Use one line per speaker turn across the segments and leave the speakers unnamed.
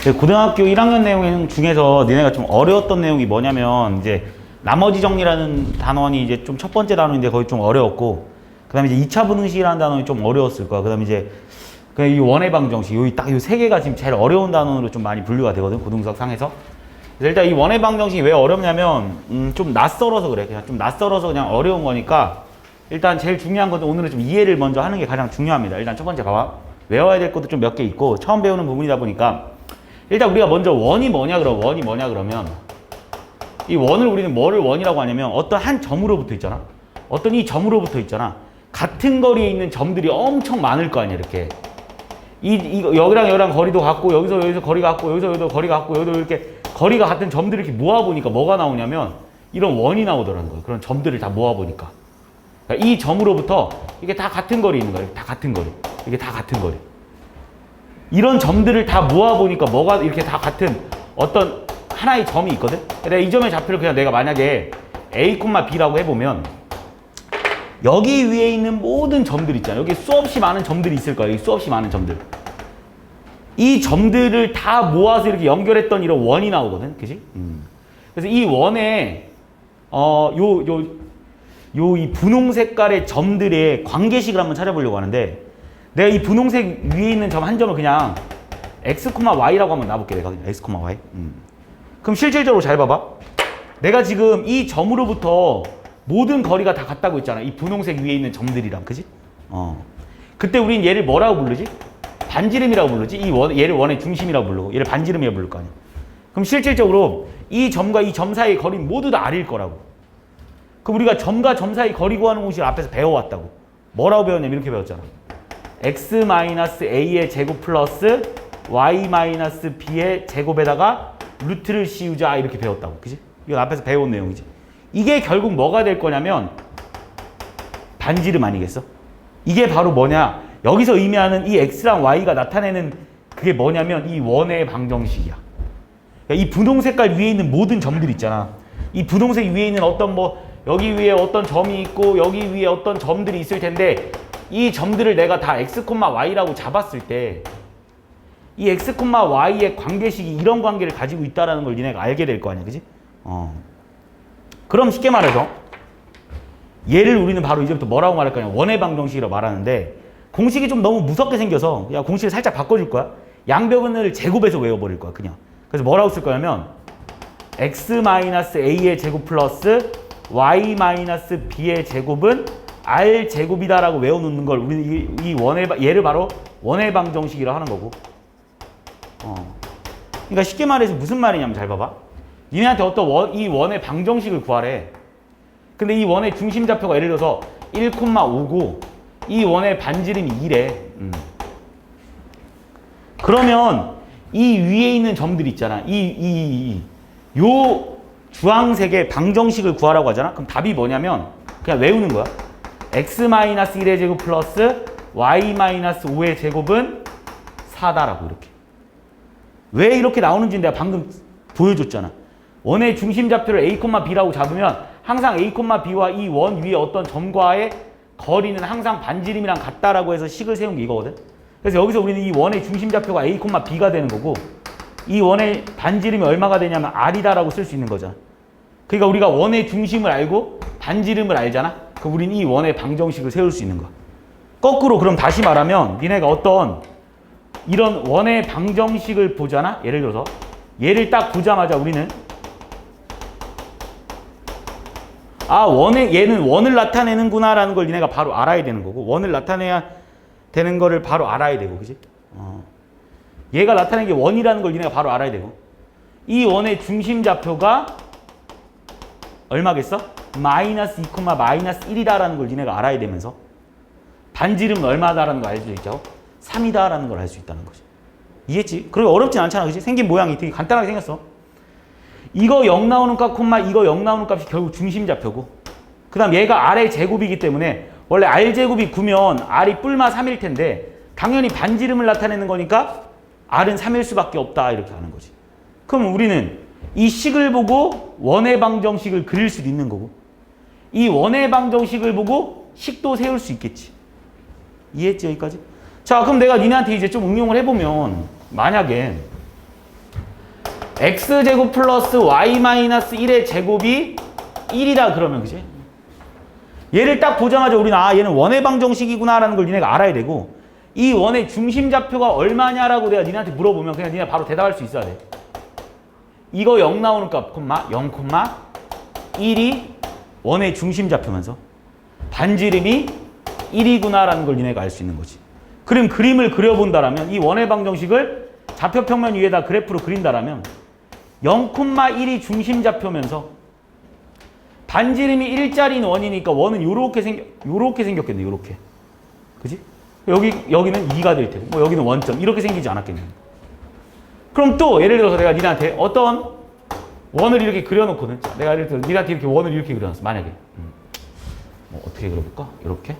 고등학교 1학년 내용 중에서 니네가 좀 어려웠던 내용이 뭐냐면 이제 나머지 정리라는 단원이 이제 좀 첫 번째 단원인데 거의 좀 어려웠고, 그 다음에 이제 2차 분응식이라는 단원이 좀 어려웠을 거야. 그 다음에 이제 이 원의 방정식, 여기 딱 이 세 개가 지금 제일 어려운 단원으로 좀 많이 분류가 되거든, 고등수학 상에서. 그래서 일단 이 원의 방정식이 왜 어렵냐면 좀 낯설어서 그래. 그냥 좀 낯설어서 그냥 어려운 거니까 일단 제일 중요한 건 오늘은 좀 이해를 먼저 하는 게 가장 중요합니다. 일단 첫 번째 봐봐. 외워야 될 것도 좀 몇 개 있고 처음 배우는 부분이다 보니까 일단 우리가 먼저 원이 뭐냐 그러면 이 원을 우리는 뭐를 원이라고 하냐면 어떤 한 점으로 붙어 있잖아. 어떤 이 점으로 붙어 있잖아. 같은 거리에 있는 점들이 엄청 많을 거 아니야, 이렇게. 여기랑 여기랑 거리도 같고 여기서 거리가 같고 여기서 거리가 같고 여기도 이렇게 거리가 같은 점들을 이렇게 모아보니까 뭐가 나오냐면 이런 원이 나오더라는 거예요. 그런 점들을 다 모아보니까. 그러니까 이 점으로부터 이게 다 같은 거리 있는 거예요. 다 같은 거리. 이게 다 같은 거리. 이런 점들을 다 모아보니까 뭐가 이렇게 다 같은 어떤 하나의 점이 있거든? 내가 이 점의 좌표를 그냥 내가 만약에 A, B라고 해보면 여기 위에 있는 모든 점들 있잖아. 여기 수없이 많은 점들이 있을 거야. 여기 수없이 많은 점들. 이 점들을 다 모아서 이렇게 연결했던 이런 원이 나오거든. 그치? 그래서 이 원에, 이 분홍 색깔의 점들의 관계식을 한번 찾아보려고 하는데 내가 이 분홍색 위에 있는 점 한 점을 그냥 x, y라고 한번 놔볼게. 내가 그냥 x, y. 그럼 실질적으로 잘 봐봐. 내가 지금 이 점으로부터 모든 거리가 다 같다고 했잖아. 이 분홍색 위에 있는 점들이랑. 그지? 그때 우린 얘를 뭐라고 부르지? 반지름이라고 부르지? 얘를 원의 중심이라고 부르고 얘를 반지름이라고 부를 거 아니야. 그럼 실질적으로 이 점과 이 점 사이의 거리는 모두 다 R일 거라고. 그럼 우리가 점과 점 사이 거리 구하는 공식을 앞에서 배워왔다고. 뭐라고 배웠냐면 이렇게 배웠잖아. x-a의 제곱 플러스 y-b의 제곱에다가 루트를 씌우자 이렇게 배웠다고. 그지? 이건 앞에서 배운 내용이지. 이게 결국 뭐가 될 거냐면 반지름 아니겠어? 이게 바로 뭐냐? 여기서 의미하는 이 x랑 y가 나타내는 그게 뭐냐면 이 원의 방정식이야. 그러니까 이 분홍 색깔 위에 있는 모든 점들 있잖아. 이 분홍색 위에 있는 어떤 여기 위에 어떤 점이 있고 여기 위에 어떤 점들이 있을 텐데 이 점들을 내가 다 x, y라고 잡았을 때 이 x, y의 관계식이 이런 관계를 가지고 있다는 걸 니네가 알게 될 거 아니야. 그지? 그럼 쉽게 말해서 얘를 우리는 바로 이제부터 뭐라고 말할 거냐. 원의 방정식이라고 말하는데 공식이 좀 너무 무섭게 생겨서 야 공식을 살짝 바꿔줄 거야. 양변을 제곱해서 외워버릴 거야. 그냥. 그래서 뭐라고 쓸 거냐면 x-a의 제곱 플러스 y-b의 제곱은 r 제곱이다라고 외워놓는 걸 우리는 얘를 바로 원의 방정식이라고 하는 거고. 그러니까 쉽게 말해서 무슨 말이냐면 잘 봐봐. 니네한테 어떤 이 원의 방정식을 구하래. 근데 이 원의 중심 좌표가 예를 들어서 1,5고 이 원의 반지름이 2래. 그러면 이 위에 있는 점들 있잖아. 요 주황색의 방정식을 구하라고 하잖아. 그럼 답이 뭐냐면 그냥 외우는 거야. x-1의 제곱 플러스 y-5의 제곱은 4다라고 이렇게. 왜 이렇게 나오는지 내가 방금 보여줬잖아. 원의 중심 좌표를 a, b라고 잡으면 항상 a, b와 이 원 위에 어떤 점과의 거리는 항상 반지름이랑 같다라고 해서 식을 세운 게 이거거든. 그래서 여기서 우리는 이 원의 중심 좌표가 a, b가 되는 거고 이 원의 반지름이 얼마가 되냐면 r이다라고 쓸 수 있는 거잖아. 그러니까 우리가 원의 중심을 알고 반지름을 알잖아. 그럼 우리는 이 원의 방정식을 세울 수 있는 거야. 거꾸로 그럼 다시 말하면 니네가 어떤 이런 원의 방정식을 보잖아. 예를 들어서 얘를 딱 보자마자 우리는 얘는 원을 나타내는구나 라는 걸 니네가 바로 알아야 되는 거고 원을 나타내야 되는 거를 바로 알아야 되고 그지? 얘가 나타내는 게 원이라는 걸 니네가 바로 알아야 되고 이 원의 중심 좌표가 얼마겠어? 마이너스 2, 마이너스 1이다라는 걸 니네가 알아야 되면서 반지름은 얼마다라는 걸 알 수 있죠? 3이다라는 걸 알 수 있다는 거지. 이해했지? 그리고 어렵진 않잖아. 그치? 생긴 모양이 되게 간단하게 생겼어. 이거 0 나오는 값, 이거 0 나오는 값이 결국 중심 좌표고 그 다음 얘가 R의 제곱이기 때문에 원래 R제곱이 9면 R이 뿔마 3일 텐데 당연히 반지름을 나타내는 거니까 R은 3일 수밖에 없다 이렇게 하는 거지. 그럼 우리는 이 식을 보고 원의 방정식을 그릴 수도 있는 거고 이 원의 방정식을 보고 식도 세울 수 있겠지. 이해했지 여기까지? 자 그럼 내가 니네한테 이제 좀 응용을 해보면 만약에 x제곱 플러스 y 마이너스 1의 제곱이 1이다 그러면 그지? 얘를 딱 보자마자 우리는 아 얘는 원의 방정식이구나 라는 걸 니네가 알아야 되고 이 원의 중심좌표가 얼마냐라고 내가 니네한테 물어보면 그냥 니네 바로 대답할 수 있어야 돼. 이거 0 나오는 값, 0, 1이 원의 중심좌표면서 반지름이 1이구나 라는 걸 니네가 알 수 있는 거지. 그럼 그림을 그려본다라면 이 원의 방정식을 좌표평면 위에다 그래프로 그린다라면 0,1이 중심좌표면서 반지름이 1짜리인 원이니까 원은 요렇게 생겼겠네, 요렇게. 그지? 여기는 2가 될 테고, 뭐 여기는 원점. 이렇게 생기지 않았겠네. 그럼 또 예를 들어서 내가 니한테 어떤 원을 이렇게 그려놓거든. 자, 내가 예를 들어서 니한테 이렇게 원을 이렇게 그려놨어. 만약에. 뭐 어떻게 그려볼까? 이렇게.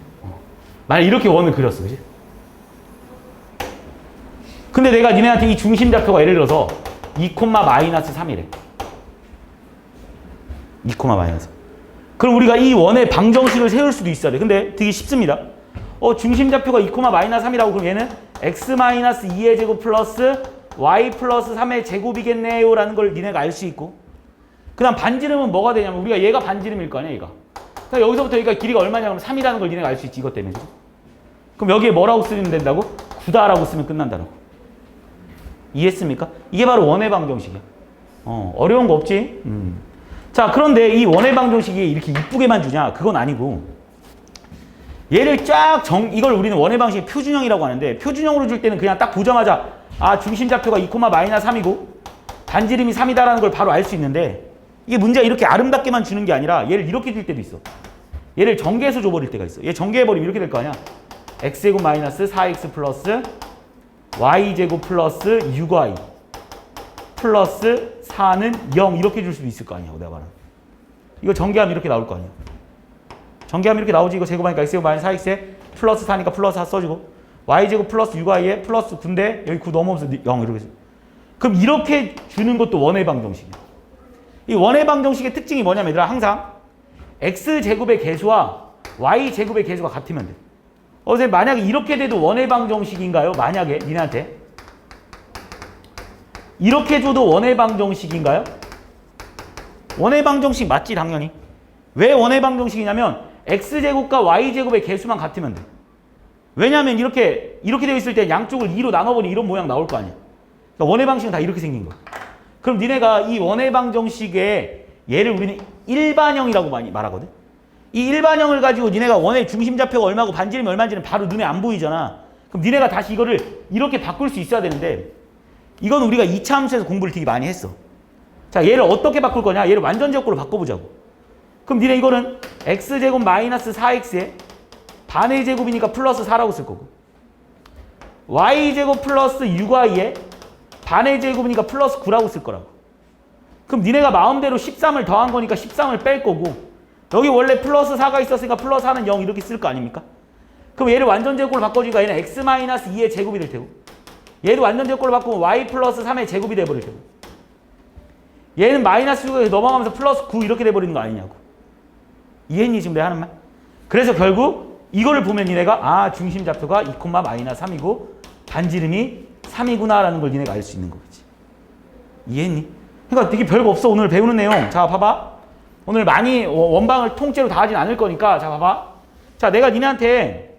만약에 이렇게 원을 그렸어. 그지? 근데 내가 니네한테 이 중심좌표가 예를 들어서 2,-3이래. 2,-. 그럼 우리가 이 원의 방정식을 세울 수도 있어야 돼. 근데 되게 쉽습니다. 중심좌표가 2,-3이라고 그럼 얘는 x-2의 제곱 플러스 y 플러스 3의 제곱이겠네요 라는 걸 니네가 알 수 있고 그 다음 반지름은 뭐가 되냐면 우리가 얘가 반지름일 거 아니야 얘가. 그러니까 여기서부터 여기가 길이가 얼마냐 그러면 3이라는 걸 니네가 알 수 있지 이것 때문에. 그럼 여기에 뭐라고 쓰면 된다고? 9다라고 쓰면 끝난다라고. 이해했습니까? 이게 바로 원의 방정식이야. 어려운 거 없지? 자, 그런데 이 원의 방정식이 이렇게 이쁘게만 주냐? 그건 아니고 얘를 쫙 이걸 우리는 원의 방식의 표준형이라고 하는데 표준형으로 줄 때는 그냥 딱 보자마자 아 중심좌표가 2,-3이고 반지름이 3이다라는 걸 바로 알 수 있는데 이게 문제가 이렇게 아름답게만 주는 게 아니라 얘를 이렇게 줄 때도 있어. 얘를 전개해서 줘버릴 때가 있어. 얘 전개해버리면 이렇게 될 거 아니야. x제곱 마이너스 4x 플러스 y제곱 플러스 6y 플러스 4는 0 이렇게 줄 수도 있을 거 아니야. 내가 말하는. 이거 전개하면 이렇게 나올 거 아니야. 전개하면 이렇게 나오지. 이거 제곱하니까 x제곱 마이너스 4x에 플러스 4니까 플러스 4 써주고 y제곱 플러스 6y에 플러스 9인데 여기 9 넘어오면서 0 이렇게. 그럼 이렇게 주는 것도 원의 방정식이야. 이 원의 방정식의 특징이 뭐냐면 얘들아 항상 x제곱의 개수와 y제곱의 개수가 같으면 돼. 선생님 만약에 이렇게 돼도 원의 방정식인가요? 만약에 니네한테 이렇게 줘도 원의 방정식인가요? 원의 방정식 맞지 당연히. 왜 원의 방정식이냐면 x제곱과 y제곱의 개수만 같으면 돼. 왜냐면 이렇게 되어 있을 때 양쪽을 2로 나눠버리면 이런 모양 나올 거 아니야. 그러니까 원의 방식은 다 이렇게 생긴 거야. 그럼 니네가 이 원의 방정식의 얘를 우리는 일반형이라고 많이 말하거든. 이 일반형을 가지고 니네가 원의 중심좌표가 얼마고 반지름이 얼마인지는 바로 눈에 안 보이잖아. 그럼 니네가 다시 이거를 이렇게 바꿀 수 있어야 되는데 이건 우리가 2차 함수에서 공부를 되게 많이 했어. 자, 얘를 어떻게 바꿀 거냐? 얘를 완전제곱으로 바꿔보자고. 그럼 니네 이거는 x제곱 마이너스 4x에 반의 제곱이니까 플러스 4라고 쓸 거고 y제곱 플러스 6y에 반의 제곱이니까 플러스 9라고 쓸 거라고. 그럼 니네가 마음대로 13을 더한 거니까 13을 뺄 거고 여기 원래 플러스 4가 있었으니까 플러스 4는 0 이렇게 쓸 거 아닙니까? 그럼 얘를 완전제곱으로 바꿔주니까 얘는 x-2의 제곱이 될 테고 얘도 완전제곱으로 바꾸면 y 플러스 3의 제곱이 돼버릴 테고 얘는 마이너스 6에서 넘어가면서 플러스 9 이렇게 돼버리는 거 아니냐고. 이해했니 지금 내가 하는 말? 그래서 결국 이거를 보면 니네가 아 중심좌표가 2,-3이고 반지름이 3이구나 라는 걸 니네가 알 수 있는 거겠지. 이해했니? 그러니까 되게 별거 없어 오늘 배우는 내용. 자 봐봐. 오늘 많이 원방을 통째로 다 하진 않을 거니까 자 봐봐. 자 내가 니네한테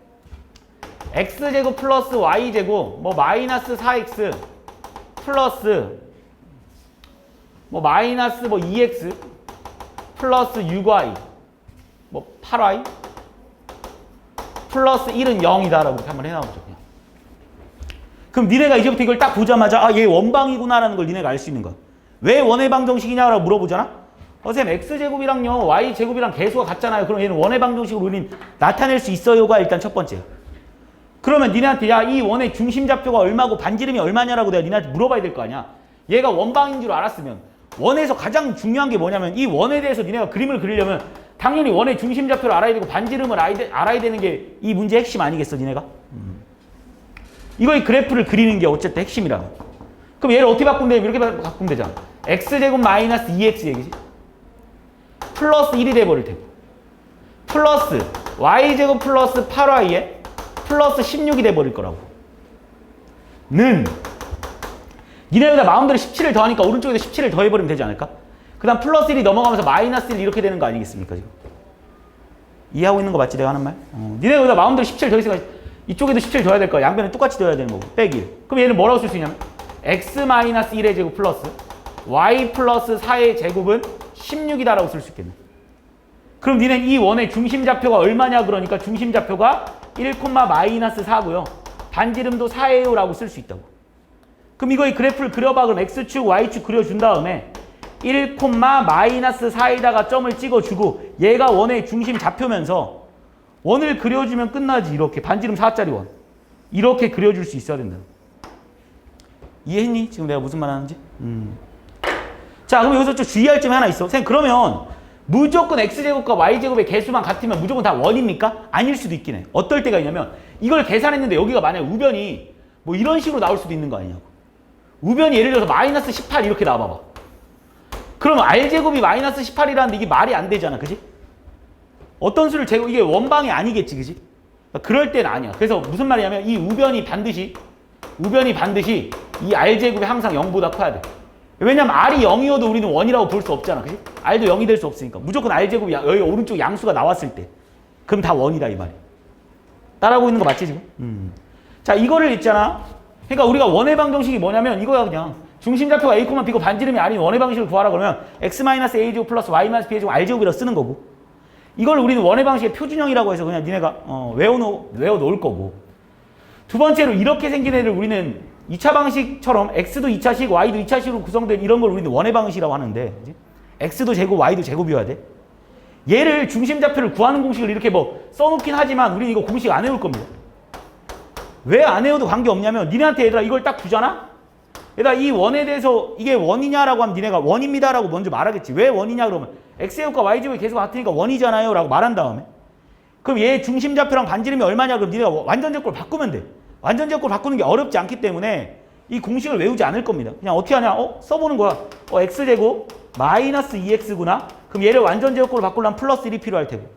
x제곱 플러스 y제곱 뭐 마이너스 4x 플러스 뭐 마이너스 뭐 2x 플러스 6y 뭐 8y 플러스 1은 0이다 라고 이렇게 한번 해놔보죠. 그냥. 그럼 니네가 이제부터 이걸 딱 보자마자 아 얘 원방이구나 라는 걸 니네가 알 수 있는 거야. 왜 원의 방정식이냐라고 물어보잖아. 선생님 x제곱이랑요 y제곱이랑 개수가 같잖아요. 그럼 얘는 원의 방정식으로 우리는 나타낼 수 있어요가 일단 첫 번째. 그러면 니네한테 야 이 원의 중심좌표가 얼마고 반지름이 얼마냐라고 내가 니네한테 물어봐야 될 거 아니야. 얘가 원방인 줄 알았으면 원에서 가장 중요한 게 뭐냐면 이 원에 대해서 니네가 그림을 그리려면 당연히 원의 중심좌표를 알아야 되고 반지름을 알아야 되는 게 이 문제의 핵심 아니겠어 니네가? 이거의 그래프를 그리는 게 어쨌든 핵심이라고. 그럼 얘를 어떻게 바꾸면 돼? 이렇게 바꾸면 되잖아. x제곱 마이너스 2x 얘기지. 플러스 1이 돼버릴 테고 플러스 y제곱 플러스 8y에 플러스 16이 돼버릴 거라고. 는 니네가 마음대로 17을 더하니까 오른쪽에도 17을 더해버리면 되지 않을까? 그 다음 플러스 1이 넘어가면서 마이너스 1 이렇게 되는 거 아니겠습니까 지금? 이해하고 있는 거 맞지 내가 하는 말? 니네가 여기다 마음대로 17 더했으니까 이쪽에도 17 더해야 될 거야. 양변은 똑같이 더해야 되는 거고. 빼기 1. 그럼 얘는 뭐라고 쓸 수 있냐면 x-1의 제곱 플러스 y 플러스 4의 제곱은 16이다라고 쓸 수 있겠네. 그럼 니네 이 원의 중심좌표가 얼마냐 그러니까 중심좌표가 1,-4고요. 반지름도 4예요 라고 쓸 수 있다고. 그럼 이거의 그래프를 그려봐. 그럼 x축, y축 그려준 다음에 1,-4에다가 점을 찍어주고 얘가 원의 중심좌표면서 원을 그려주면 끝나지. 이렇게 반지름 4짜리 원. 이렇게 그려줄 수 있어야 된다. 이해했니? 지금 내가 무슨 말 하는지? 자, 그럼 여기서 좀 주의할 점이 하나 있어. 선생님, 그러면 무조건 x제곱과 y제곱의 개수만 같으면 무조건 다 원입니까? 아닐 수도 있긴 해. 어떨 때가 있냐면 이걸 계산했는데 여기가 만약에 우변이 뭐 이런 식으로 나올 수도 있는 거 아니냐고. 우변이 예를 들어서 마이너스 18 이렇게 나와봐봐. 그러면 r제곱이 마이너스 18이라는데 이게 말이 안 되잖아. 그지? 어떤 수를 제곱, 이게 원방이 아니겠지. 그지? 그럴 때는 아니야. 그래서 무슨 말이냐면 이 우변이 반드시 이 r제곱이 항상 0보다 커야 돼. 왜냐면 r이 0이어도 우리는 원이라고 볼 수 없잖아. 그지? r도 0이 될 수 없으니까. 무조건 r제곱이 여기 오른쪽 양수가 나왔을 때. 그럼 다 원이다 이 말이야. 따라하고 있는 거 맞지 지금? 자, 이거를 있잖아. 그러니까 우리가 원의 방정식이 뭐냐면 이거야 그냥. 중심좌표가 a, b고 반지름이 r인 원의 방식을 구하라 그러면 x-a제곱 플러스 y-b제곱 r제곱이라고 쓰는 거고. 이걸 우리는 원의 방식의 표준형이라고 해서 그냥 니네가 외워놓을 거고. 두 번째로 이렇게 생긴 애를 우리는 2차 방식처럼 x도 2차식, y도 2차식으로 구성된 이런 걸 우리는 원의 방식이라고 하는데 그치? x도 제곱, y도 제곱이어야 돼. 얘를 중심좌표를 구하는 공식을 이렇게 뭐 써놓긴 하지만 우리는 이거 공식 안 외울 겁니다. 왜 안 외워도 관계없냐면 니네한테 얘들아 이걸 딱 주잖아? 얘들아 이 원에 대해서 이게 원이냐라고 하면 니네가 원입니다라고 먼저 말하겠지. 왜 원이냐 그러면 x제곱과 y제곱이 계속 같으니까 원이잖아요 라고 말한 다음에 그럼 얘 중심좌표랑 반지름이 얼마냐 그럼 니네가 완전제곱을 바꾸면 돼. 완전제곱을 바꾸는 게 어렵지 않기 때문에 이 공식을 외우지 않을 겁니다. 그냥 어떻게 하냐? 써보는 거야. x제곱 마이너스 2x구나. 그럼 얘를 완전제곱으로 바꾸려면 플러스 1이 필요할 테고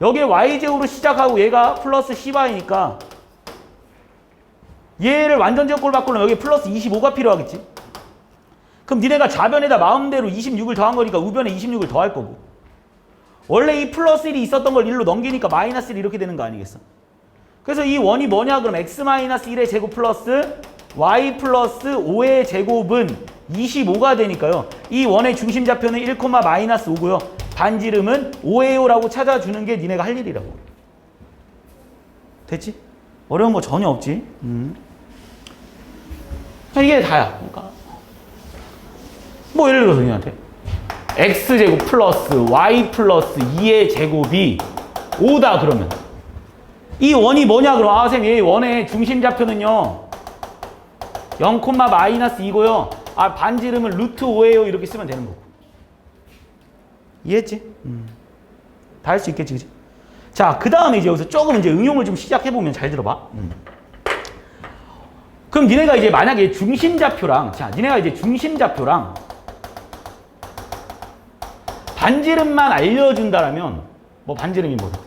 여기에 y제곱으로 시작하고 얘가 플러스 10y니까 얘를 완전제곱으로 바꾸려면 여기 플러스 25가 필요하겠지. 그럼 니네가 좌변에다 마음대로 26을 더한 거니까 우변에 26을 더할 거고 원래 이 플러스 1이 있었던 걸 1로 넘기니까 마이너스 1 이렇게 되는 거 아니겠어? 그래서 이 원이 뭐냐 그럼 x-1의 제곱 플러스 y 플러스 5의 제곱은 25가 되니까요. 이 원의 중심좌표는 1,-5고요. 반지름은 5예요 라고 찾아주는 게 니네가 할 일이라고. 됐지? 어려운 거 전혀 없지? 이게 다야. 그러니까 뭐 예를 들어서 니한테 x제곱 플러스 y 플러스 2의 제곱이 5다 그러면 이 원이 뭐냐 그럼 아 쌤 얘 원의 중심좌표는요 0,-2고요. 아 반지름은 루트 5예요 이렇게 쓰면 되는 거고. 이해했지? 다 할 수 있겠지 그치? 자 그 다음에 이제 여기서 조금 이제 응용을 좀 시작해보면 잘 들어봐. 그럼 니네가 이제 만약에 중심좌표랑 반지름만 알려준다라면 뭐 반지름이 뭐다?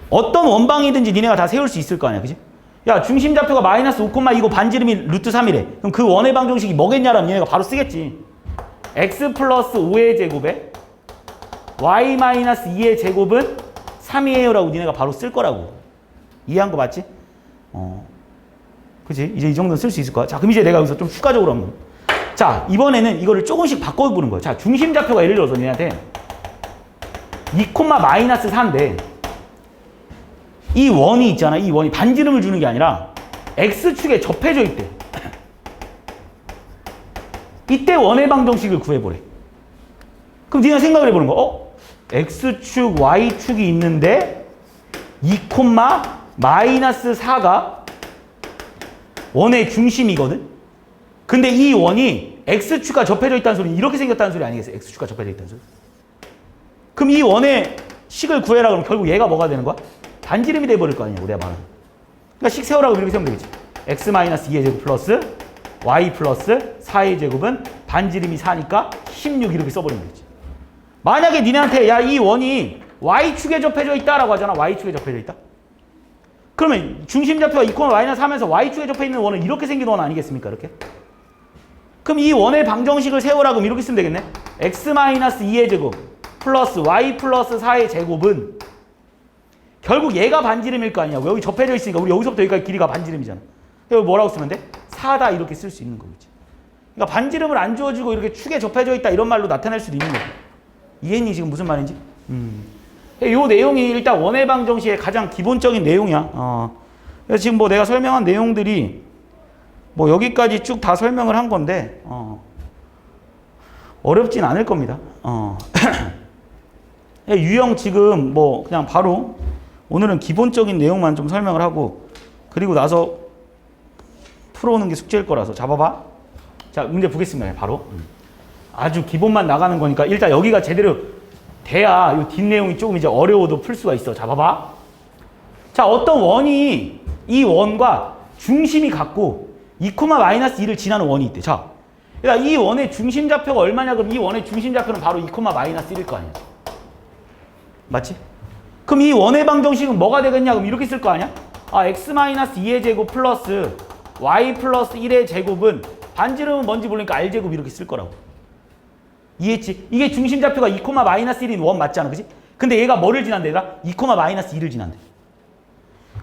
어떤 원방이든지 니네가 다 세울 수 있을 거 아니야, 그지? 야, 중심좌표가 마이너스 5,2고 반지름이 루트 3이래. 그럼 그 원의 방정식이 뭐겠냐라면 니네가 바로 쓰겠지. x 플러스 5의 제곱에 y 마이너스 2의 제곱은 3이에요 라고 니네가 바로 쓸 거라고. 이해한 거 맞지? 그치? 이제 이 정도는 쓸 수 있을 거야. 자, 그럼 이제 내가 여기서 좀 추가적으로 한번. 자, 이번에는 이거를 조금씩 바꿔보는 거야. 자, 중심좌표가 예를 들어서 니네한테 2,-4인데 이 원이 있잖아. 이 원이 반지름을 주는 게 아니라 x축에 접해져 있대. 이때 원의 방정식을 구해보래. 그럼 니가 생각을 해보는 거야. x축, y축이 있는데 2,-4가 원의 중심이거든. 근데 이 원이 x축과 접해져 있다는 소리는 이렇게 생겼다는 소리 아니겠어요? x축과 접해져 있다는 소리. 그럼 이 원의 식을 구해라 그러면 결국 얘가 뭐가 되는 거야? 반지름이 돼버릴 거 아니냐고 내가 말하는. 그러니까 식 세우라고 이렇게 세우면 되겠지. x-2의 제곱 플러스 y 플러스 4의 제곱은 반지름이 4니까 16 이렇게 써버리면 되겠지. 만약에 니네한테 야 이 원이 y축에 접해져 있다라고 하잖아. y축에 접해져 있다. 그러면 중심좌표가 2, 마이너스 하면서 y축에 접해 있는 원은 이렇게 생긴 원 아니겠습니까? 이렇게. 그럼 이 원의 방정식을 세우라 그럼 이렇게 쓰면 되겠네. x-2의 제곱 플러스 y 플러스 4의 제곱은 결국 얘가 반지름일 거 아니냐고. 여기 접해져 있으니까 우리 여기서부터 여기까지 길이가 반지름이잖아. 여기 뭐라고 쓰면 돼? 4다 이렇게 쓸 수 있는 거겠지. 그러니까 반지름을 안 주어지고 이렇게 축에 접해져 있다 이런 말로 나타낼 수도 있는 거고. 이해했니 지금 무슨 말인지? 요 내용이 일단 원의 방정식의 가장 기본적인 내용이야. 그래서 지금 뭐 내가 설명한 내용들이 뭐 여기까지 쭉 다 설명을 한 건데 어렵진 않을 겁니다. 유형 지금 뭐 그냥 바로 오늘은 기본적인 내용만 좀 설명을 하고 그리고 나서 풀어오는 게 숙제일 거라서 잡아봐. 자, 문제 보겠습니다. 바로. 아주 기본만 나가는 거니까 일단 여기가 제대로 돼야 이 뒷내용이 조금 이제 어려워도 풀 수가 있어. 잡아봐. 자, 어떤 원이 이 원과 중심이 같고 2,-2를 지나는 원이 있대. 자, 그러니까 이 원의 중심좌표가 얼마냐? 그럼 이 원의 중심좌표는 바로 2,-1일 거 아니야. 맞지? 그럼 이 원의 방정식은 뭐가 되겠냐? 그럼 이렇게 쓸 거 아니야? x-2의 제곱 플러스 y 플러스 1의 제곱은 반지름은 뭔지 모르니까 r제곱 이렇게 쓸 거라고. 이해했지? 이게 중심좌표가 2,-1인 원 맞잖아. 그지? 근데 얘가 뭐를 지난대? 얘들아? 2,-2를 지난대.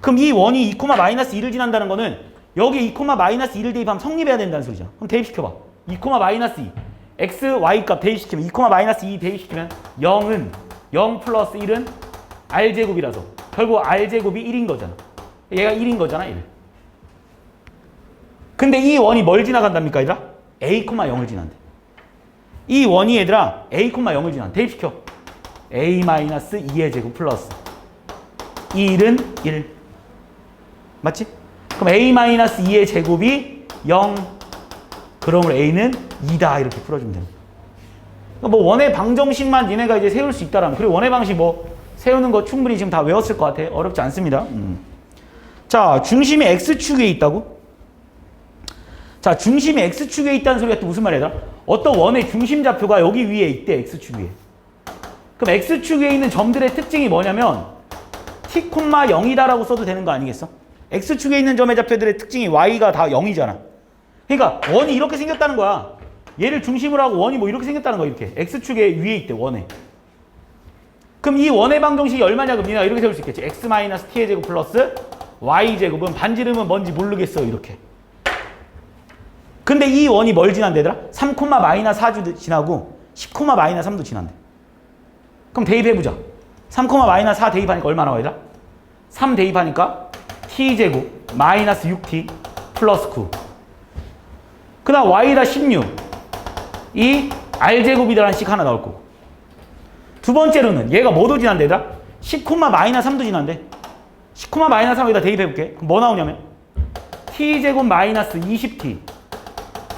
그럼 이 원이 2,-1을 지난다는 거는 여기 2,-1을 대입하면 성립해야 된다는 소리잖아. 그럼 대입시켜봐. 2,-2 x, y 값 대입시키면 2,-2 대입시키면 0은 0 플러스 1은 r제곱이라서 결국 r제곱이 1인 거잖아. 얘가 1인 거잖아. 1. 근데 이 원이 뭘 지나간답니까 얘들아? a,0을 지난대. 이 원이 얘들아 a,0을 지난대. 대입시켜. a-2의 제곱 플러스 1은 1. 맞지? 그럼 a-2의 제곱이 0. 그러므로 a는 2다. 이렇게 풀어주면 됩니다. 뭐 원의 방정식만 니네가 이제 세울 수 있다라면 그리고 원의 방식 뭐 세우는 거 충분히 지금 다 외웠을 것 같아. 어렵지 않습니다. 자, 중심이 x축에 있다고? 자, 중심이 x축에 있다는 소리가 또 무슨 말이야? 어떤 원의 중심좌표가 여기 위에 있대. x축 위에. 그럼 x축 위에 있는 점들의 특징이 뭐냐면 t, 0이다라고 써도 되는 거 아니겠어? x축에 있는 점의 좌표들의 특징이 y가 다 0이잖아. 그러니까 원이 이렇게 생겼다는 거야. 얘를 중심으로 하고 원이 뭐 이렇게 생겼다는 거야. 이렇게 x축에 위에 있대. 원에. 그럼 이 원의 방정식이 얼마냐? 그럼 니가 이렇게 세울 수 있겠지. x-t의 제곱 플러스 y제곱은 반지름은 뭔지 모르겠어. 이렇게. 근데 이 원이 뭘 지난대 얘들아? 3,-4도 지나고 10,-3도 지난대. 그럼 대입해보자. 3,-4 대입하니까 얼마 나와 얘들아? 3 대입하니까 t제곱 마이너스 6t 플러스 9. 그 다음 y다 16. 이 r제곱이라는 식 하나 나올 거고. 두 번째로는 얘가 뭐도 지난대 얘들아? 10,-3도 지난대. 10,-3 여기다 대입해볼게. 그럼 뭐 나오냐면 t제곱 마이너스 20t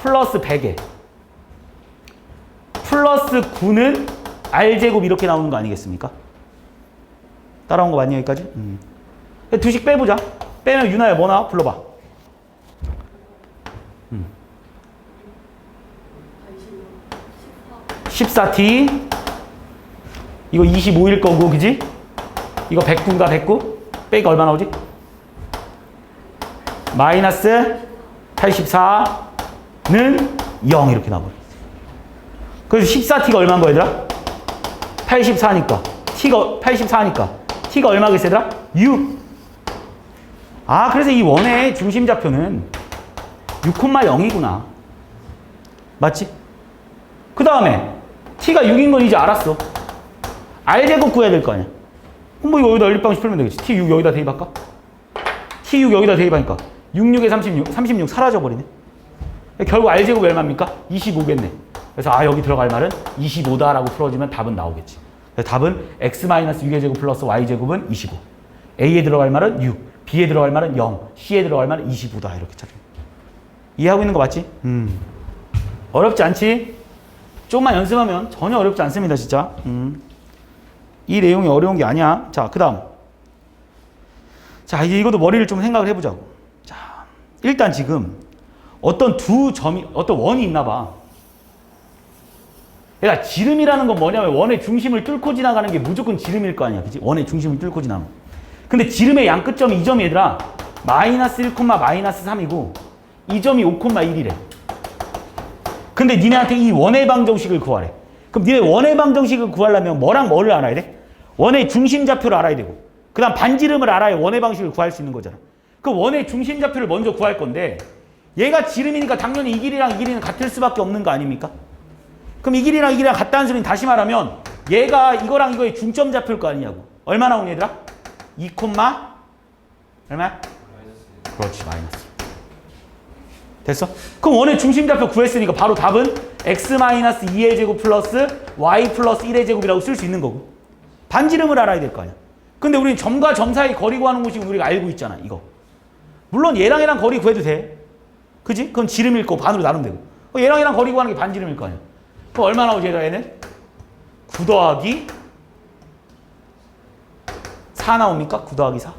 플러스 100에 플러스 9는 r제곱 이렇게 나오는 거 아니겠습니까? 따라온 거 맞니 여기까지? 두식 빼보자. 빼면 유나야 뭐 나와? 불러봐. 14t 이거 25일 거고 그지? 이거 109가 109 빼기가 얼마 나오지? 마이너스 84는 0 이렇게 나와버려. 그래서 14t가 얼마인 거야 얘들아? 84니까 t가 84니까 t가 얼마겠어 얘들아? 6. 아 그래서 이 원의 중심좌표는 6,0이구나. 맞지? 그 다음에 t가 6인 건 이제 알았어. r제곱 구해야 될 거 아니야. 그럼 뭐 이거 여기다 연립방식 풀면 되겠지. t6 여기다 대입할까? t6 여기다 대입하니까 66에 36 사라져버리네. 결국 r제곱이 얼마입니까? 25겠네. 그래서 여기 들어갈 말은 25다라고 풀어주면 답은 나오겠지. 그래서 답은 x-6의 제곱 플러스 y제곱은 25. a에 들어갈 말은 6, b에 들어갈 말은 0, c에 들어갈 말은 25다. 이렇게 찾아. 이해하고 있는 거 맞지? 어렵지 않지? 조금만 연습하면 전혀 어렵지 않습니다. 진짜. 이 내용이 어려운 게 아니야. 자, 그 다음. 자, 이것도 머리를 좀 생각을 해보자고. 자, 일단 지금 어떤 어떤 원이 있나 봐. 그러니까 지름이라는 건 뭐냐면 원의 중심을 뚫고 지나가는 게 무조건 지름일 거 아니야. 그치? 원의 중심을 뚫고 지나가는. 근데 지름의 양 끝점이 이 점이 얘들아 마이너스 1, 마이너스 3이고 이 점이 5,1이래. 근데 니네한테 이 원의 방정식을 구하래. 그럼 니네 원의 방정식을 구하려면 뭐랑 뭐를 알아야 돼? 원의 중심좌표를 알아야 되고 그 다음 반지름을 알아야 원의 방식을 구할 수 있는 거잖아. 그 원의 중심좌표를 먼저 구할 건데 얘가 지름이니까 당연히 이 길이랑 이 길이는 같을 수밖에 없는 거 아닙니까? 그럼 이 길이랑 이 길이랑 같다는 소리는 다시 말하면 얘가 이거랑 이거의 중점 좌표일 거 아니냐고. 얼마 나오니 얘들아? 2, 얼마야? 그렇지, 마이너스. 됐어? 그럼 원의 중심좌표 구했으니까 바로 답은 x-2의 제곱 플러스 y 플러스 1의 제곱이라고 쓸 수 있는 거고. 반지름을 알아야 될 거 아니야. 근데 우리는 점과 점 사이 거리 구하는 공식은 우리가 알고 있잖아, 이거. 물론 얘랑 거리 구해도 돼. 그지? 그건 지름일 거 반으로 나누면 되고. 얘랑 거리 구하는 게 반지름일 거 아니야. 그럼 얼마 나오지, 얘는? 9 더하기 4 나옵니까? 9 더하기 4.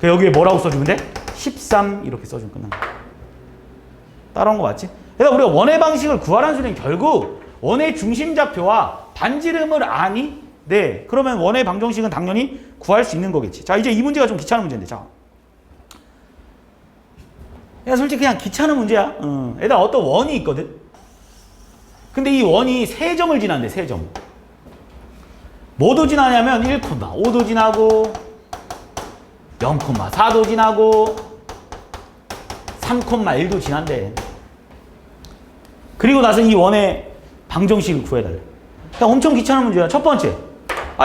여기에 뭐라고 써주면 돼? 13 이렇게 써주면 끝난 거야. 따라온 거 맞지? 그래서 우리가 원의 방식을 구하라는 소리는 결국 원의 중심좌표와 반지름을 아니? 네. 그러면 원의 방정식은 당연히 구할 수 있는 거겠지. 자, 이제 이 문제가 좀 귀찮은 문제인데. 자. 야, 솔직히 그냥 귀찮은 문제야. 얘들아, 어떤 원이 있거든? 근데 이 원이 3점을 지난대, 3점. 뭐도 지나냐면 1,5도 지나고 0,4도 지나고 3,1도 지난대. 그리고 나서 이 원의 방정식을 구해달래. 그냥 엄청 귀찮은 문제야. 첫 번째,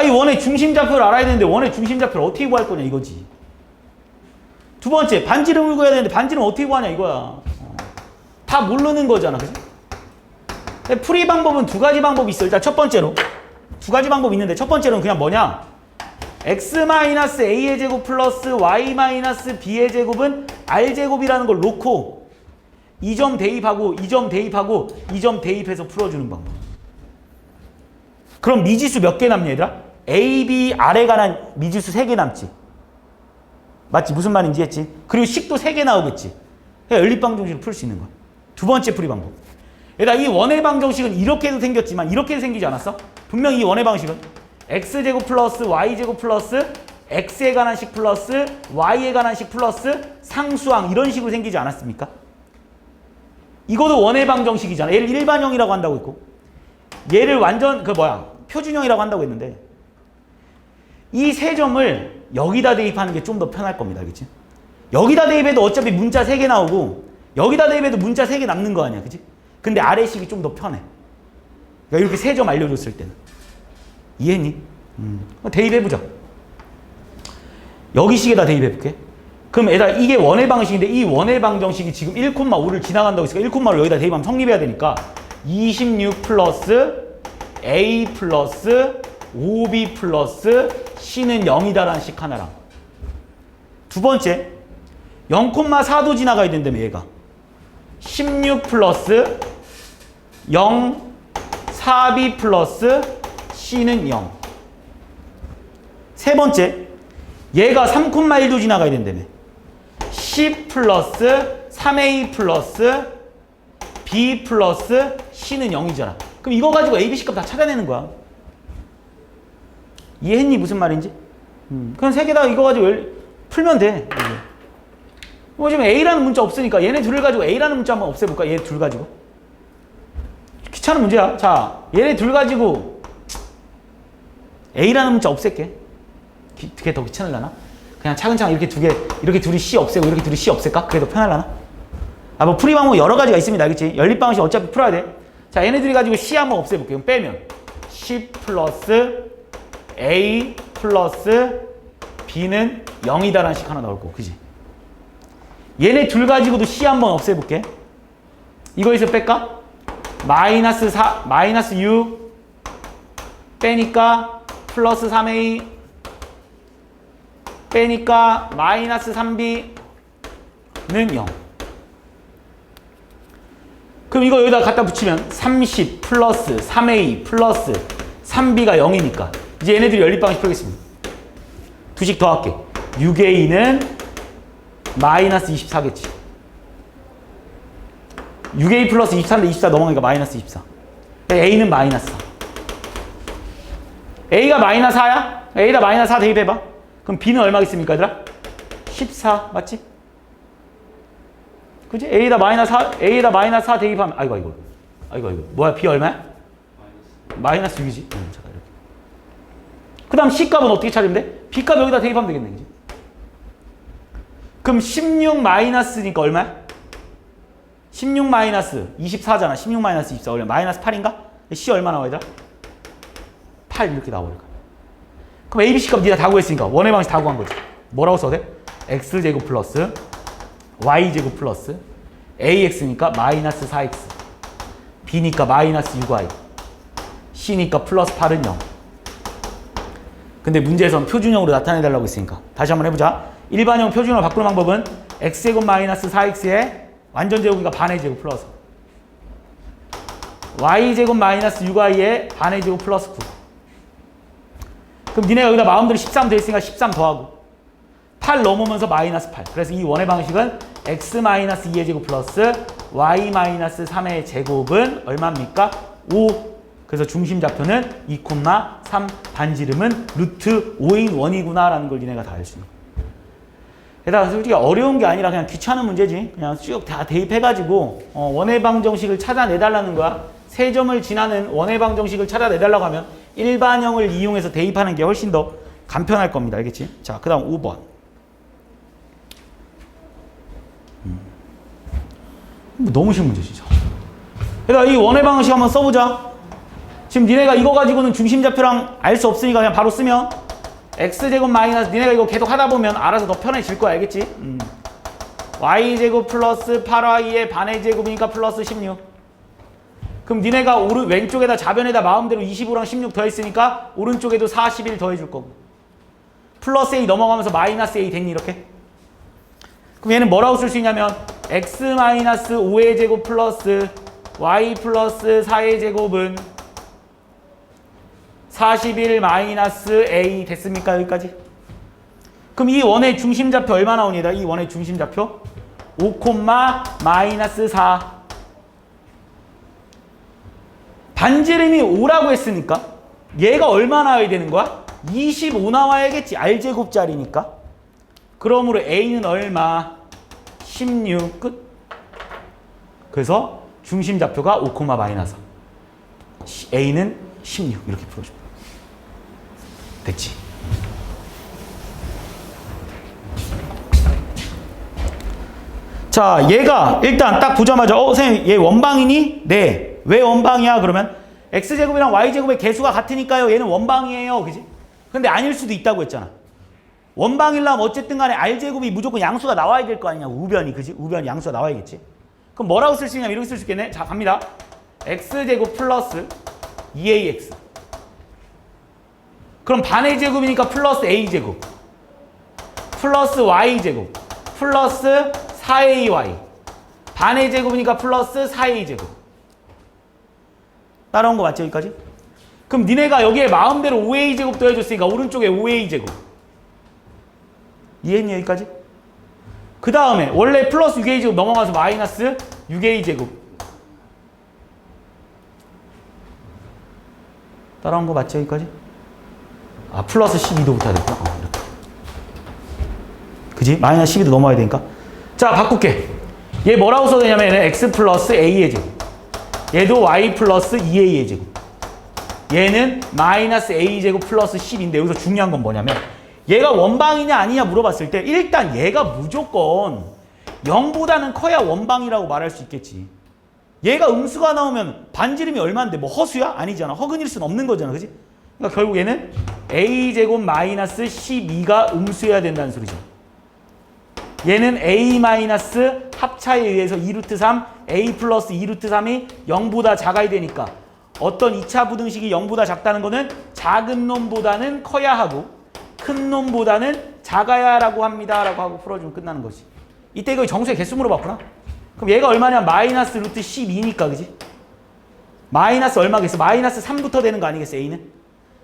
이 원의 중심좌표를 알아야 되는데 원의 중심좌표를 어떻게 구할 거냐 이거지. 두 번째, 반지름을 구해야 되는데 반지름 어떻게 구하냐 이거야. 다 모르는 거잖아, 그치? 풀이 방법은 2가지 방법이 있어. 일단 첫 번째로 2가지 방법이 있는데 첫 번째로는 그냥 뭐냐, x-a의 제곱 플러스 y-b의 제곱은 r제곱이라는 걸 놓고 이 점 대입하고 이 점 대입하고 이 점 대입해서 풀어주는 방법. 그럼 미지수 몇 개 남냐 얘들아? a, b, r에 관한 미지수 3개 남지. 맞지? 무슨 말인지 했지? 그리고 식도 3개 나오겠지. 연립방정식을 풀 수 있는 거야. 두 번째 풀이 방법. 얘들아, 이 원의 방정식은 이렇게도 생겼지만 이렇게도 생기지 않았어? 분명히 이 원의 방식은 x제곱 플러스 y제곱 플러스 x에 관한 식 플러스 y에 관한 식 플러스 상수항 이런 식으로 생기지 않았습니까? 이것도 원의 방정식이잖아. 얘를 일반형이라고 한다고 했고 얘를 완전 표준형이라고 한다고 했는데 이 3점을 여기다 대입하는 게 좀 더 편할 겁니다. 알겠지? 여기다 대입해도 어차피 문자 3개 나오고 여기다 대입해도 문자 3개 남는 거 아니야. 그치? 근데 아래식이 좀 더 편해. 그러니까 이렇게 3점 알려줬을 때는. 이해했니? 대입해보자. 여기 식에다 대입해볼게. 그럼 얘들아, 이게 원의 방식인데 이 원의 방정식이 지금 1,5를 지나간다고 했으니까 1,5를 여기다 대입하면 성립해야 되니까 26 플러스 a 플러스 5b 플러스 c는 0이다라는 식 하나랑 두 번째 0,4도 지나가야 된다며 얘가 16 플러스 0 4b 플러스 c는 0. 세 번째, 얘가 3,1도 지나가야 된다며 10 플러스 3a 플러스 b 플러스 c는 0이잖아. 그럼 이거 가지고 a, b, c 값 다 찾아내는 거야. 이해했니? 무슨 말인지? 그럼 3개 다 이거 가지고 풀면 돼. 지금 a라는 문자 없으니까 얘네 둘을 가지고 a라는 문자 한번 없애볼까? 얘 둘 가지고. 귀찮은 문제야. 자, 얘네 둘 가지고 a라는 문자 없앨게. 그게 더 귀찮으려나? 그냥 차근차근 이렇게 둘이 c 없애고 이렇게 둘이 c 없앨까? 그게 더 편하려나? 뭐 풀이 방법 여러 가지가 있습니다. 알겠지? 연립방식 어차피 풀어야 돼. 자, 얘네들이 가지고 c 한번 없애볼게요. 빼면 10 플러스 a 플러스 b는 0이다라는 식 하나 나올 거고, 그지? 얘네 둘 가지고도 c 한번 없애볼게. 이거에서 뺄까? 마이너스 6 빼니까 플러스 3a 빼니까 마이너스 3b는 0. 그럼 이거 여기다 갖다 붙이면 30 플러스 3a 플러스 3b가 0이니까 이제 얘네들이 연립방식 풀겠습니다. 두식 더할게. 6a는 마이너스 24겠지. 6a 플러스 24인데 24 넘어가니까 마이너스 24. a는 마이너스 4. a가 마이너스 4야? a에다 마이너스 4 대입해봐. 그럼 그럼 B는 얼마겠습니까, 얘들아? 14, 맞지? 그지? A에다 마이너스 4 대입하면, 아이고. 뭐야, B 얼마야? 마이너스 6이지. 잠깐, 이렇게. 그 다음 C 값은 어떻게 찾으면 돼? B 값 여기다 대입하면 되겠네, 그지? 그럼 16 마이너스니까 얼마야? 16 마이너스 24잖아. 16 마이너스 24 얼마? 마이너스 8인가? C 얼마 나와, 얘들아? 8 이렇게 나와버릴 거야. 그럼 A, B, C 값 니가 다 구했으니까 원의 방식 다 구한 거지. 뭐라고 써도 돼? X제곱 플러스 Y제곱 플러스 AX니까 마이너스 4X, B니까 마이너스 6Y, C니까 플러스 8은 0. 근데 문제에선 표준형으로 나타내달라고 했으니까 다시 한번 해보자. 일반형 표준형으로 바꾸는 방법은 X제곱 마이너스 4X에 완전 제곱이니까 반의 제곱 플러스 Y제곱 마이너스 6Y에 반의 제곱 플러스 9. 그럼 니네가 여기다 마음대로 13 돼 있으니까 13 더하고 8 넘으면서 마이너스 8. 그래서 이 원의 방식은 x 마이너스 2의 제곱 플러스 y 마이너스 3의 제곱은 얼마입니까? 5. 그래서 중심 좌표는 2,3, 반지름은 루트 5인 원이구나 라는 걸 니네가 다 알 수 있는 거야. 게다가 솔직히 어려운 게 아니라 그냥 귀찮은 문제지. 그냥 쭉 다 대입해가지고 원의 방정식을 찾아내달라는 거야. 세 점을 지나는 원의 방정식을 찾아내달라고 하면 일반형을 이용해서 대입하는 게 훨씬 더 간편할 겁니다. 알겠지? 자, 그 다음 5번. 너무 쉬운 문제 진짜. 그러니까 이 원의 방식 한번 써보자. 지금 니네가 이거 가지고는 중심좌표랑 알 수 없으니까 그냥 바로 쓰면 x제곱 마이너스, 니네가 이거 계속 하다 보면 알아서 더 편해질 거야. 알겠지? y제곱 플러스 8y의 반의 제곱이니까 플러스 16. 그럼 니네가 왼쪽에다 좌변에다 마음대로 25랑 16 더했으니까 오른쪽에도 41 더해줄 거고, 플러스 a 넘어가면서 마이너스 a 됐니? 이렇게. 그럼 얘는 뭐라고 쓸 수 있냐면 x 마이너스 5의 제곱 플러스 y 플러스 4의 제곱은 41 마이너스 a 됐습니까? 여기까지. 그럼 이 원의 중심좌표 얼마 나오니다? 이 원의 중심좌표 5, 마이너스 4. 반지름이 5라고 했으니까 얘가 얼마 나와야 되는 거야? 25 나와야겠지. r제곱짜리니까. 그러므로 a는 얼마? 16. 끝. 그래서 중심좌표가 5, 마이너스 4. a는 16. 이렇게 풀어줘. 됐지? 자, 얘가 일단 딱 보자마자 선생님 얘 원방이니? 네. 왜 원방이야? 그러면 x제곱이랑 y제곱의 개수가 같으니까요. 얘는 원방이에요. 그지? 근데 아닐 수도 있다고 했잖아. 원방이려면 어쨌든 간에 r제곱이 무조건 양수가 나와야 될 거 아니냐. 우변이. 그지? 우변이 양수가 나와야겠지. 그럼 뭐라고 쓸 수 있냐면 이렇게 쓸 수 있겠네. 자, 갑니다. x제곱 플러스 2ax. 그럼 반의 제곱이니까 플러스 a제곱. 플러스 y제곱. 플러스 4ay. 반의 제곱이니까 플러스 4a제곱. 따라온 거 맞죠? 여기까지? 그럼 니네가 여기에 마음대로 5a제곱 더해줬으니까 오른쪽에 5a제곱. 이해했니? 여기까지? 그 다음에 원래 플러스 6a제곱 넘어가서 마이너스 6a제곱. 따라온 거 맞죠? 여기까지? 아, 플러스 12도 붙어야 될까? 이렇게. 그지? 마이너스 12도 넘어야 되니까. 자, 바꿀게. 얘 뭐라고 써야 되냐면 얘는 x 플러스 a의 제곱. 얘도 y 플러스 2a의 제곱. 얘는 마이너스 a제곱 플러스 10인데 여기서 중요한 건 뭐냐면 얘가 원방이냐 아니냐 물어봤을 때 일단 얘가 무조건 0보다는 커야 원방이라고 말할 수 있겠지. 얘가 음수가 나오면 반지름이 얼마인데 뭐 허수야? 아니잖아. 허근일 수는 없는 거잖아. 그지? 그러니까 결국 얘는 a제곱 마이너스 12가 음수여야 된다는 소리죠. 얘는 a 마이너스 합차에 의해서 2루트 3, a 플러스 2루트 3이 0보다 작아야 되니까 어떤 2차 부등식이 0보다 작다는 거는 작은 놈보다는 커야 하고 큰 놈보다는 작아야 라고 합니다 라고 하고 풀어주면 끝나는 거지. 이때 이거 정수의 개수 물어봤구나. 그럼 얘가 얼마냐? 마이너스 루트 12니까 그지? 마이너스 얼마겠어? 마이너스 3부터 되는 거 아니겠어? a는?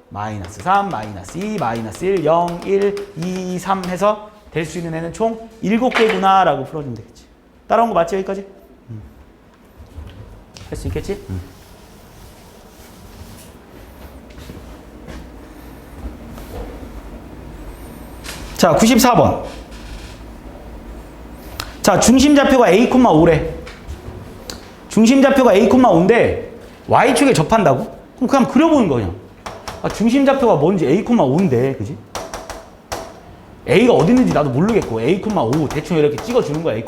마이너스 3, 마이너스 2, 마이너스 1, 0, 1, 2, 3 해서 될 수 있는 애는 총 7개구나 라고 풀어주면 되겠지. 따라온 거 맞지? 여기까지? 할 수 있겠지? 자, 94번. 자, 중심좌표가 A, 5래. 중심좌표가 A, 5인데 Y축에 접한다고? 그럼 그냥 그려보는 거냐. 아, 중심좌표가 뭔지 A, 5인데, 그지? A가 어디 있는지 나도 모르겠고 A, 5 대충 이렇게 찍어주는 거야, A, 5.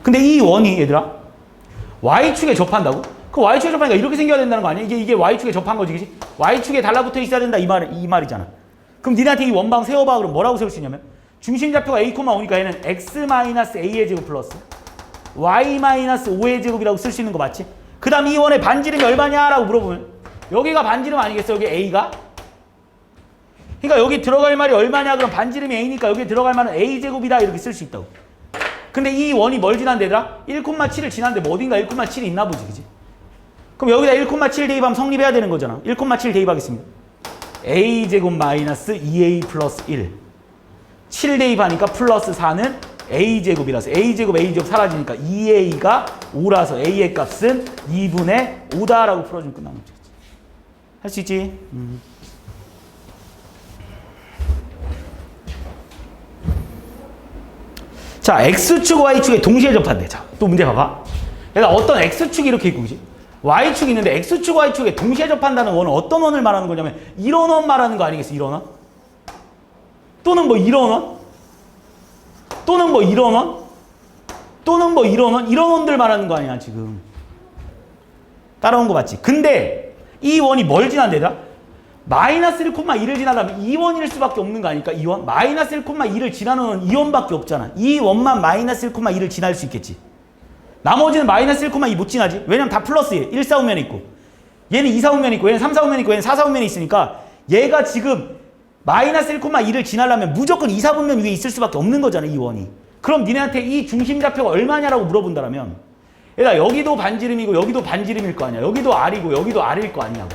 근데 이 원이 얘들아 Y축에 접한다고? 그 Y축에 접하니까 이렇게 생겨야 된다는 거 아니야? 이게 Y축에 접한 거지, 그지? Y축에 달라붙어 있어야 된다 이 말이잖아. 그럼 니네한테 이 원방 세워봐. 그럼 뭐라고 세울 수 있냐면 중심좌표가 A, 5니까 얘는 X-A의 제곱 플러스 Y-5의 제곱이라고 쓸 수 있는 거 맞지? 그 다음 이 원의 반지름이 얼마냐? 라고 물어보면 여기가 반지름 아니겠어? 여기 A가? 그러니까 여기 들어갈 말이 얼마냐? 그럼 반지름이 A니까 여기 들어갈 말은 A제곱이다 이렇게 쓸 수 있다고. 근데 이 원이 뭘 지난데더라? 1,7을 지났는데 뭐 어딘가 1,7이 있나 보지, 그지? 그럼 여기다 1,7 대입하면 성립해야 되는 거잖아. 1,7 대입하겠습니다. A제곱 마이너스 2A 플러스 1. 7 대입하니까 플러스 4는 A제곱이라서 A제곱 사라지니까 2A가 5라서 A의 값은 2분의 5다라고 풀어주면 끝나는 거지. 할 수 있지? 자, X축, Y축에 동시에 접한대. 자, 또 문제 봐봐. 얘가 어떤 X축이 이렇게 있고, 그지? Y축이 있는데 X축, Y축에 동시에 접한다는 원은 어떤 원을 말하는 거냐면 이런 원 말하는 거 아니겠어? 이런 원? 또는 뭐 이런 원? 또는 뭐 이런 원? 또는 뭐 이런 원? 이런 원들 말하는 거 아니야, 지금. 따라온 거 맞지? 근데 이 원이 뭘 지난대다? 마이너스 1,2를 지나가면 이 원일 수밖에 없는 거 아닐까? 이 원? 마이너스 1,2를 지나는 원 이 원밖에 없잖아. 이 원만 마이너스 1,2를 지날 수 있겠지. 나머지는 마이너스 1,2 못 지나지. 왜냐면 다 플러스에 1, 4, 5면이 있고 얘는 2, 4, 5면이 있고 얘는 3, 4, 5면이 있고 얘는 4, 4, 5면이 있으니까 얘가 지금 마이너스 1,2를 지나려면 무조건 2, 4, 5면 위에 있을 수밖에 없는 거잖아, 이 원이. 그럼 니네한테 이 중심좌표가 얼마냐라고 물어본다면 얘가 여기도 반지름이고 여기도 반지름일 거 아니야. 여기도 R이고 여기도 R일 거 아니냐고.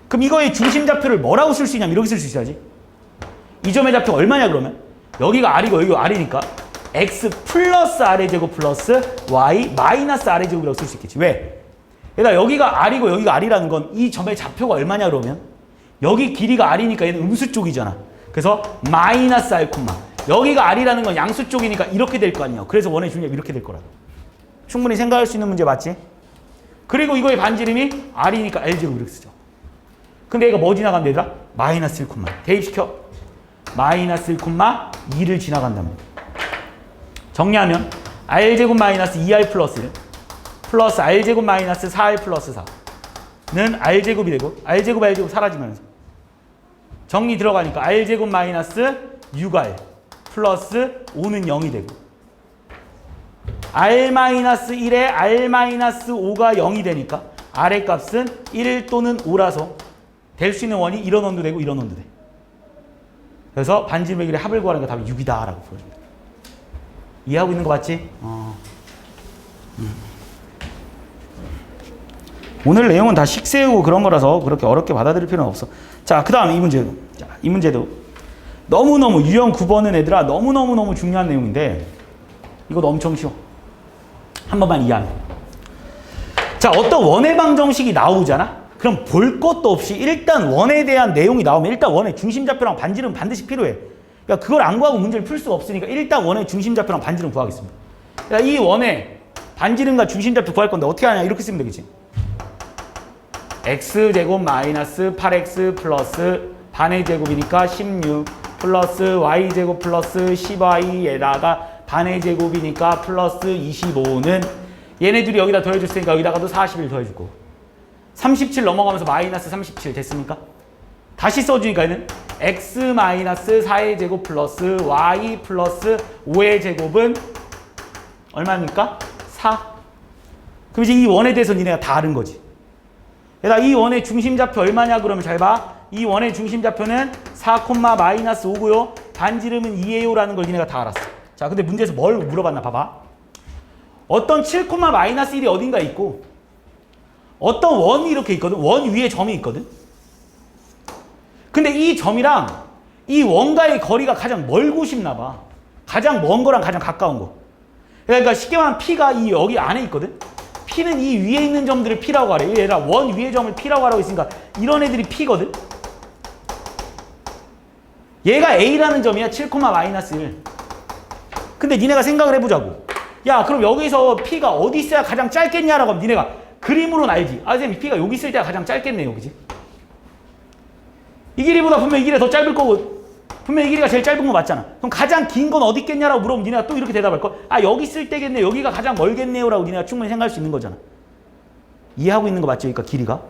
그럼 이거의 중심좌표를 뭐라고 쓸 수 있냐면 이렇게 쓸 수 있어야지. 이 점의 좌표가 얼마냐 그러면 여기가 R이고 여기가 R이니까 X 플러스 R의 제곱 플러스 Y 마이너스 R의 제곱이라고 쓸 수 있겠지. 왜? 얘가 여기가 R이고 여기가 R이라는 건 이 점의 좌표가 얼마냐 그러면 여기 길이가 R이니까 얘는 음수 쪽이잖아. 그래서 마이너스 R 콤마 여기가 R이라는 건 양수 쪽이니까 이렇게 될 거 아니야. 그래서 원의 중립 이렇게 될 거라고. 충분히 생각할 수 있는 문제 맞지? 그리고 이거의 반지름이 R이니까 L제곱 이렇게 쓰죠. 근데 얘가 뭐 지나간다 얘들아? 마이너스 1, 대입시켜. 마이너스 1,2를 지나간답니다. 정리하면 R제곱 마이너스 2R 플러스 1 플러스 R제곱 마이너스 4R 플러스 4는 R제곱이 되고 R제곱 R제곱 사라지면서 정리 들어가니까 R제곱 마이너스 6R 플러스 5는 0이 되고 R 마이너스 1에 R 마이너스 5가 0이 되니까 R의 값은 1 또는 5라서 될 수 있는 원이 이런 원도 되고 이런 원도 돼. 그래서 반지름의 길의 합을 구하는 거 답이 6이다 라고 풀어줍니다. 이해하고 있는 거 맞지? 오늘 내용은 다 식세우고 그런 거라서 그렇게 어렵게 받아들일 필요는 없어. 자, 그 다음 이 문제도. 자, 이 문제도 너무너무 유형 9번은 얘들아 너무너무 중요한 내용인데 이것도 엄청 쉬워. 한 번만 이해하면. 자, 어떤 원의 방정식이 나오잖아? 그럼 볼 것도 없이 일단 원에 대한 내용이 나오면 일단 원의 중심좌표랑 반지름 반드시 필요해. 그러니까 그걸 안 구하고 문제를 풀 수가 없으니까 일단 원의 중심좌표랑 반지름 구하겠습니다. 그러니까 이 원의 반지름과 중심좌표 구할 건데 어떻게 하냐 이렇게 쓰면 되겠지. x제곱 마이너스 8x 플러스 반의 제곱이니까 16 플러스 y제곱 플러스 10y에다가 반의 제곱이니까 플러스 25는 얘네들이 여기다 더해줬으니까 여기다가도 41 더해줄 거고 37 넘어가면서 마이너스 37 됐습니까? 다시 써주니까 얘는 x 마이너스 4의 제곱 플러스 y 플러스 5의 제곱은 얼마입니까? 4. 그럼 이제 이 원에 대해서 니네가 다 아는 거지. 얘들아 이 원의 중심좌표 얼마냐 그러면 잘 봐. 이 원의 중심좌표는 4, 마이너스 5고요. 반지름은 2예요라는 걸 니네가 다 알았어. 자, 근데 문제에서 뭘 물어봤나 봐봐. 어떤 7, 마이너스 1이 어딘가 있고 어떤 원이 이렇게 있거든. 원 위에 점이 있거든. 근데 이 점이랑 이 원과의 거리가 가장 멀고 싶나 봐. 가장 먼 거랑 가장 가까운 거. 그러니까 쉽게 말하면 P가 이 여기 안에 있거든. P는 이 위에 있는 점들을 P라고 하래. 얘들아 원 위의 점을 P라고 하라고 했으니까 이런 애들이 P거든. 얘가 A라는 점이야. 7, 마이너스 1. 근데 니네가 생각을 해보자고. 야, 그럼 여기서 P가 어디 있어야 가장 짧겠냐라고 하면 니네가 그림으로는 알지. 아, 선생님, P가 여기 있을 때가 가장 짧겠네요. 그지? 이 길이보다 분명 이 길이 더 짧을 거고, 분명 이 길이가 제일 짧은 거 맞잖아. 그럼 가장 긴 건 어디 있겠냐라고 물어보면 니네가 또 이렇게 대답할 걸. 아, 여기 있을 때겠네. 여기가 가장 멀겠네요라고 니네가 충분히 생각할 수 있는 거잖아. 이해하고 있는 거 맞죠? 그러니까 길이가.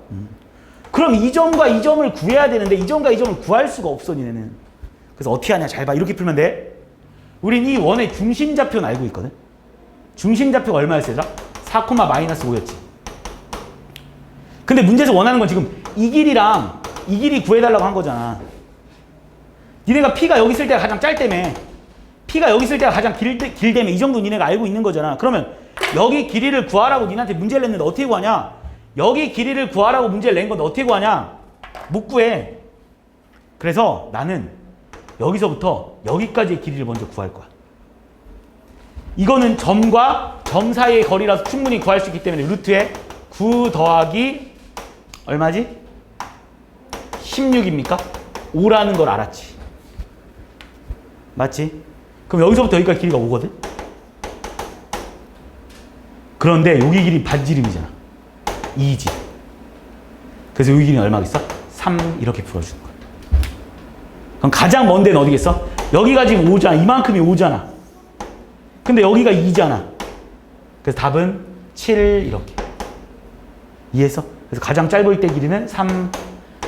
그럼 이 점과 이 점을 구해야 되는데 이 점과 이 점을 구할 수가 없어, 니네는. 그래서 어떻게 하냐? 잘 봐. 이렇게 풀면 돼. 우린 이 원의 중심좌표는 알고 있거든. 중심좌표가 얼마였어, 얘들아? 4, 마이너스 5였지. 근데 문제에서 원하는 건 지금 이 길이랑 이 길이 구해달라고 한 거잖아. 니네가 P가 여기 있을 때가 가장 짧다며. P가 여기 있을 때가 가장 길다며. 이 정도 니네가 알고 있는 거잖아. 그러면 여기 길이를 구하라고 니네한테 문제를 냈는데 어떻게 구하냐? 여기 길이를 구하라고 문제를 낸 건데 어떻게 구하냐? 못 구해. 그래서 나는 여기서부터 여기까지의 길이를 먼저 구할 거야. 이거는 점과 점 사이의 거리라서 충분히 구할 수 있기 때문에 루트에 9 더하기 얼마지? 16입니까? 5라는 걸 알았지. 맞지? 그럼 여기서부터 여기까지 길이가 5거든? 그런데 여기 길이 반지름이잖아. 2지. 그래서 여기 길이는 얼마겠어? 3 이렇게 풀어주는 거야. 그럼 가장 먼 데는 어디겠어? 여기가 지금 5잖아. 이만큼이 5잖아. 근데 여기가 2잖아. 그래서 답은 7 이렇게. 이해했어? 그래서 가장 짧을 때 길이는 3,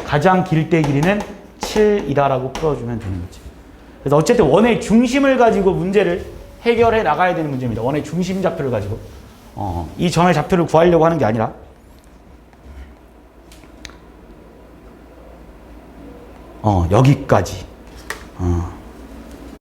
가장 길 때 길이는 7이다라고 풀어주면 되는 거지. 그래서 어쨌든 원의 중심을 가지고 문제를 해결해 나가야 되는 문제입니다. 원의 중심 좌표를 가지고. 이 점의 좌표를 구하려고 하는 게 아니라 여기까지.